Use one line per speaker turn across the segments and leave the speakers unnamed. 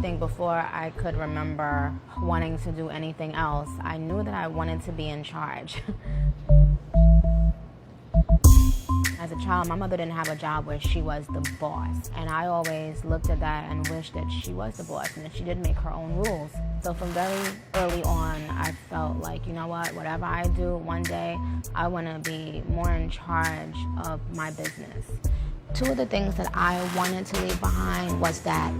think before I could remember wanting to do anything else, I knew that I wanted to be in charge. As a child, my mother didn't have a job where she was the boss. And I always looked at that and wished that she was the boss and that she did make her own rules. So from very early on, I felt like, you know what, whatever I do, one day I want to be more in charge of my business. Two of the things that I wanted to leave behind was that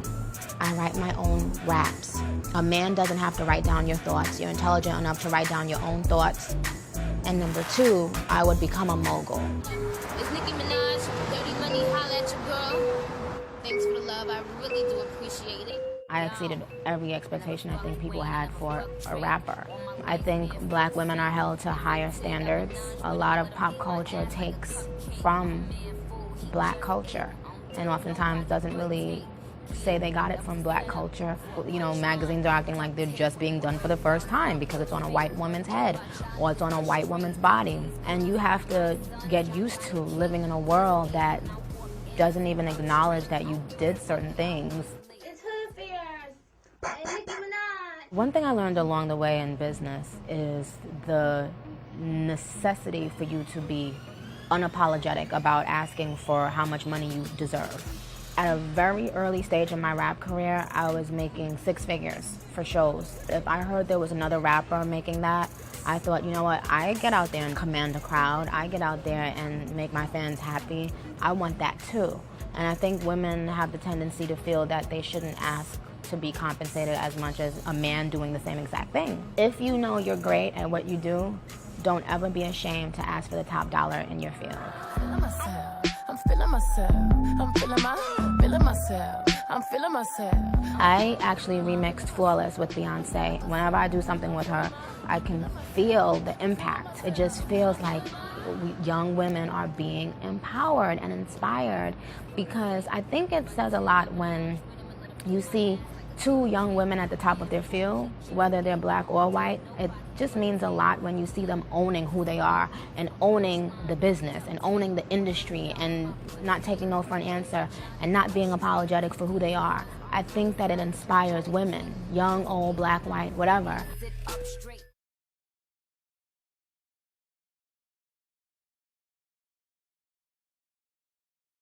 I write my own raps. A man doesn't have to write down your thoughts. You're intelligent enough to write down your own thoughts. And number two, I would become a mogul.
It's Nicki Minaj, Dirty Money, holla at your girl. Thanks for the love, I really do appreciate it.
I exceeded every expectation I think people had for a rapper. I think black women are held to higher standards. A lot of pop culture takes from black culture and oftentimes doesn't really say they got it from black culture. You know, magazines are acting like they're just being done for the first time because it's on a white woman's head or it's on a white woman's body. And you have to get used to living in a world that doesn't even acknowledge that you did certain things.
It's Hood Fears and Nicki Minaj.
One thing I learned along the way in business is the necessity for you to be unapologetic about asking for how much money you deserve. At a very early stage in my rap career, I was making 6 figures for shows. If I heard there was another rapper making that, I thought, you know what, I get out there and command a crowd. I get out there and make my fans happy. I want that too. And I think women have the tendency to feel that they shouldn't ask to be compensated as much as a man doing the same exact thing. If you know you're great at what you do, don't ever be ashamed to ask for the top dollar in your field.
I'm feeling myself. I'm feeling myself.
I actually remixed Flawless with Beyonce. Whenever I do something with her, I can feel the impact. It just feels like young women are being empowered and inspired, because I think it says a lot when you see 2 young women at the top of their field, whether they're black or white. It just means a lot when you see them owning who they are and owning the business and owning the industry and not taking no for an answer and not being apologetic for who they are. I think that it inspires women, young, old, black, white, whatever.